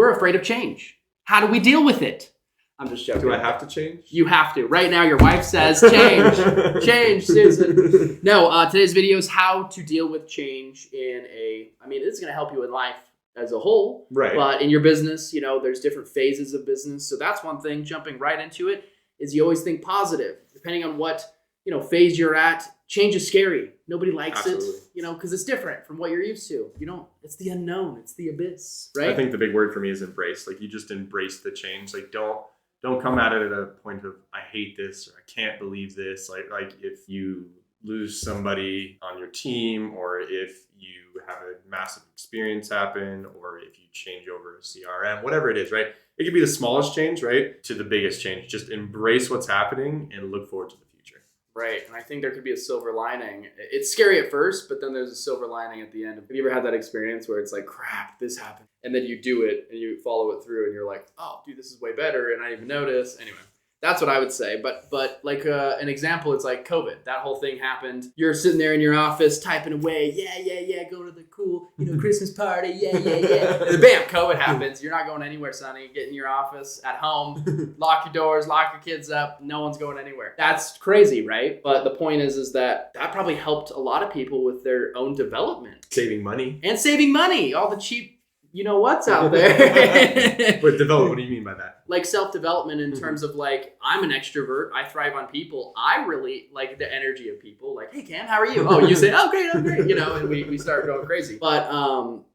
we're afraid of change. How do we deal with it? I'm just joking. Do I have to change? You have to. Right now, your wife says, change. Change, Susan. No, today's video is how to deal with change this is going to help you in life as a whole. Right. But in your business, there's different phases of business. So that's one thing, jumping right into it, is you always think positive. Depending on what, phase you're at, change is scary. Nobody likes it, because it's different from what you're used to. It's the unknown. It's the abyss, right? I think the big word for me is embrace. Like, you just embrace the change. Like, don't come at it at a point of, I hate this, or I can't believe this. Like if you lose somebody on your team, or if you have a massive experience happen, or if you change over a CRM, whatever it is, right? It could be the smallest change, right, to the biggest change. Just embrace what's happening and look forward to the future. Right. And I think there could be a silver lining. It's scary at first, but then there's a silver lining at the end. Have you ever had that experience where it's like, crap, this happened? And then you do it and you follow it through and you're like, oh, dude, this is way better. And I didn't even notice. Anyway, that's what I would say. But like an example, it's like COVID. That whole thing happened. You're sitting there in your office typing away. Yeah. Go to the cool, Christmas party. Yeah. And then bam, COVID happens. You're not going anywhere, Sonny. Get in your office at home, lock your doors, lock your kids up. No one's going anywhere. That's crazy, right? But the point is that probably helped a lot of people with their own development. Saving money. And saving money. All the cheap what's out there. But develop, what do you mean by that? Like self-development in terms of like, I'm an extrovert. I thrive on people. I really like the energy of people. Like, hey, Cam, how are you? Oh, you say, oh, great. And we start going crazy. But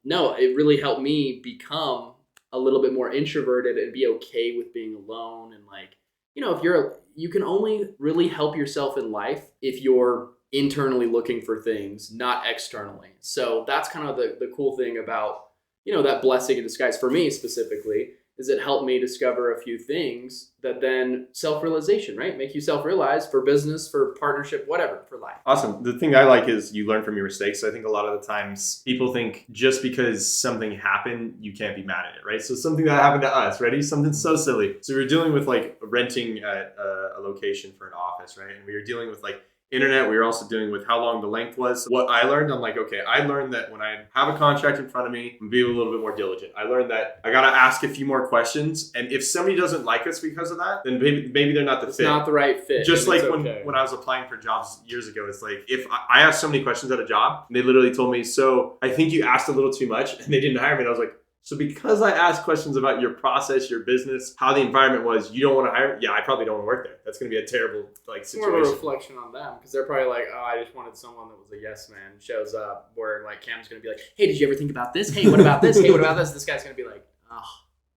no, it really helped me become a little bit more introverted and be okay with being alone. And like, you can only really help yourself in life if you're internally looking for things, not externally. So that's kind of the cool thing about that blessing in disguise for me specifically, is it helped me discover a few things that then self-realization, right? Make you self-realize for business, for partnership, whatever, for life. Awesome. The thing I like is you learn from your mistakes. I think a lot of the times people think just because something happened, you can't be mad at it, right? So something that happened to us, ready? Something so silly. So we were dealing with like renting a location for an office, right? And we were dealing with like internet. We were also dealing with how long the length was. What I learned, I'm like, okay, I learned that when I have a contract in front of me, I'm being a little bit more diligent. I learned that I got to ask a few more questions. And if somebody doesn't like us because of that, then maybe they're not the fit. It's not the right fit. Just like when I was applying for jobs years ago, it's like, if I asked so many questions at a job, and they literally told me, so I think you asked a little too much, and they didn't hire me. And I was like, so because I asked questions about your process, your business, how the environment was, you don't want to hire me? Yeah, I probably don't want to work there. That's going to be a terrible situation. More of a reflection on them, because they're probably like, oh, I just wanted someone that was a yes man, shows up, where like Cam's going to be like, hey, did you ever think about this? Hey, what about this? Hey, what about this? This guy's going to be like, oh,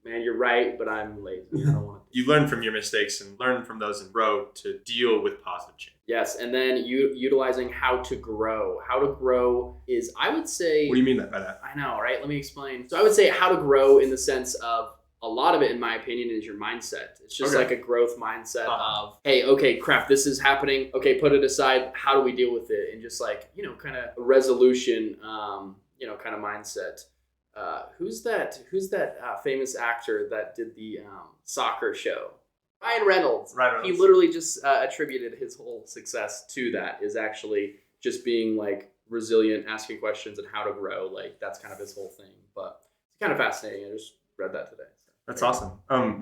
man, you're right, but I'm lazy. I don't want to. You learn from your mistakes and learn from those and grow to deal with positive change. Yes, and then utilizing how to grow. How to grow is, I would say... What do you mean by that? I know, right? Let me explain. So I would say how to grow in the sense of, a lot of it, in my opinion, is your mindset. It's just like a growth mindset of, hey, okay, crap, this is happening. Okay, put it aside. How do we deal with it? And just like, kind of a resolution, kind of mindset. Who's that famous actor that did the soccer show? Ryan Reynolds. He literally just attributed his whole success to that, is actually just being like resilient, asking questions, and how to grow. Like, that's kind of his whole thing. But it's kind of fascinating. I just read that today. That's awesome.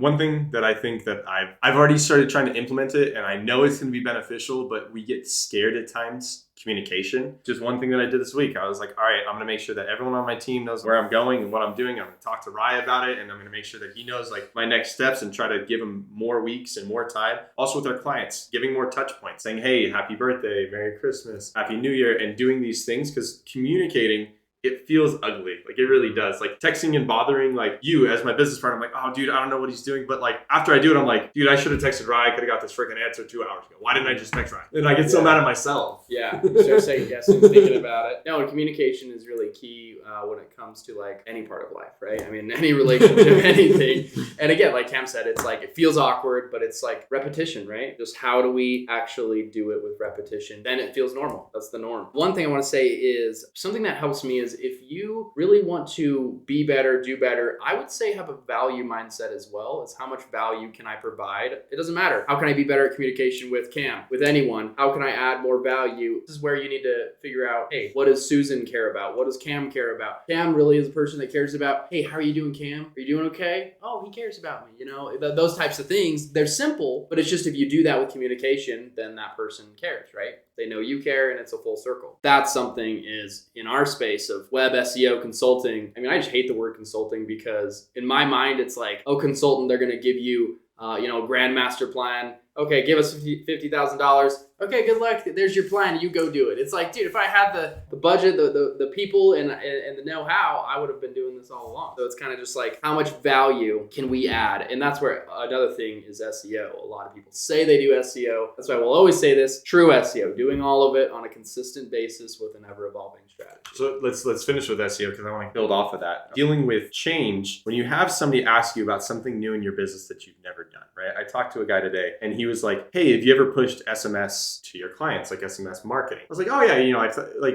One thing that I think that I've already started trying to implement it, and I know it's going to be beneficial, but we get scared at times. Communication. Just one thing that I did this week. I was like, all right, I'm going to make sure that everyone on my team knows where I'm going and what I'm doing. I'm going to talk to Rye about it, and I'm going to make sure that he knows like my next steps and try to give him more weeks and more time. Also with our clients, giving more touch points, saying, hey, happy birthday, Merry Christmas, Happy New Year, and doing these things, because communicating, it feels ugly. Like, it really does. Like, texting and bothering like you as my business partner, I'm like, oh dude, I don't know what he's doing. But like, after I do it, I'm like, dude, I should have texted Ryan. I could have got this freaking answer 2 hours ago. Why didn't I just text Ryan? And I get so mad at myself. Yeah, you start second guessing, thinking about it. No, and communication is really key when it comes to like any part of life, right? I mean, any relationship, anything. And again, like Cam said, it's like, it feels awkward, but it's like repetition, right? Just how do we actually do it with repetition? Then it feels normal. That's the norm. One thing I want to say is something that helps me is is if you really want to be better, do better, I would say have a value mindset as well. It's how much value can I provide? It doesn't matter. How can I be better at communication with Cam, with anyone? How can I add more value? This is where you need to figure out, hey, what does Susan care about? What does Cam care about? Cam really is a person that cares about, hey, how are you doing, Cam? Are you doing okay? Oh, he cares about me. You know, those types of things, they're simple, but it's just if you do that with communication, then that person cares, right? They know you care and it's a full circle. That's something is in our space of web SEO consulting. I mean, I just hate the word consulting because in my mind, it's like, oh, consultant, they're going to give you, a grandmaster plan. Okay, give us $50,000. Okay, good luck. There's your plan. You go do it. It's like, dude, if I had the budget, the people, and the know-how, I would have been doing this all along. So it's kind of just like, how much value can we add? And that's where another thing is SEO. A lot of people say they do SEO. That's why we'll always say this, true SEO, doing all of it on a consistent basis with an ever-evolving strategy. So let's finish with SEO because I want to build off of that. Dealing with change, when you have somebody ask you about something new in your business that you've never done, right? I talked to a guy today and he was like, hey, have you ever pushed SMS to your clients, like SMS marketing? I was like, oh yeah,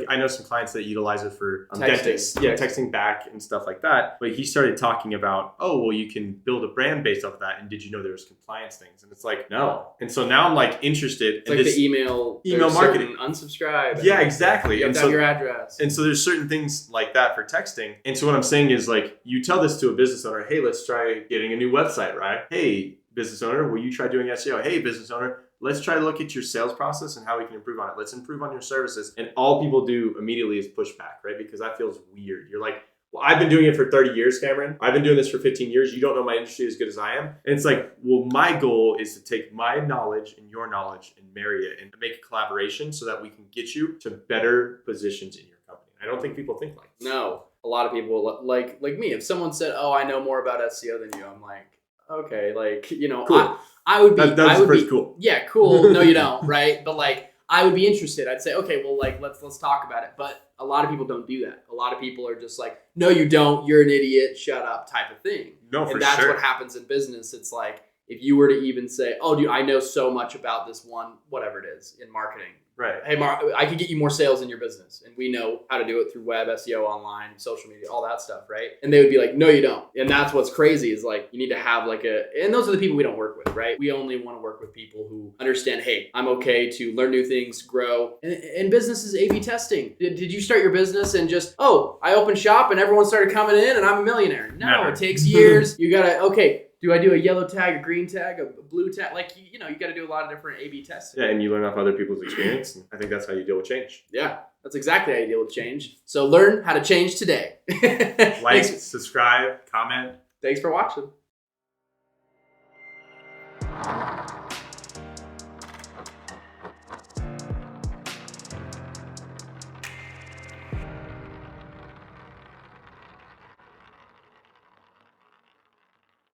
I know some clients that utilize it for dentists, texting back and stuff like that. But he started talking about, oh, well, you can build a brand based off of that. And did you know there was compliance things? And it's like, no. And so now I'm like interested. It's like the email marketing, unsubscribe. Yeah, exactly. You have to have your address. And so there's certain things like that for texting. And so what I'm saying is like, you tell this to a business owner, hey, let's try getting a new website, right? Hey, business owner, will you try doing SEO? Hey, business owner, let's try to look at your sales process and how we can improve on it. Let's improve on your services. And all people do immediately is push back, right? Because that feels weird. You're like, well, I've been doing it for 30 years, Cameron. I've been doing this for 15 years. You don't know my industry as good as I am. And it's like, well, my goal is to take my knowledge and your knowledge and marry it and make a collaboration so that we can get you to better positions in your company. I don't think people think like this. No, a lot of people like me. If someone said, oh, I know more about SEO than you, I'm like, okay, cool. I would be. That's pretty cool. Yeah, cool. No, you don't, right? But like, I would be interested. I'd say, okay, well, like, let's talk about it. But a lot of people don't do that. A lot of people are just like, no, you don't. You're an idiot. Shut up, type of thing. No, for sure. And that's what happens in business. It's like, if you were to even say, oh, dude, I know so much about this one, whatever it is in marketing. Right. Hey, Mark, I could get you more sales in your business. And we know how to do it through web, SEO, online, social media, all that stuff, right? And they would be like, no, you don't. And that's what's crazy is like, you need to have and those are the people we don't work with, right? We only want to work with people who understand, hey, I'm okay to learn new things, grow. And business is A/B testing. Did you start your business and just, oh, I opened shop and everyone started coming in and I'm a millionaire? No, Never. It takes years. You got to, okay, do I do a yellow tag, a green tag, a blue tag? Like, you got to do a lot of different A/B testing. Yeah, and you learn off other people's experience. And I think that's how you deal with change. Yeah, that's exactly how you deal with change. So learn how to change today. Like, subscribe, comment. Thanks for watching.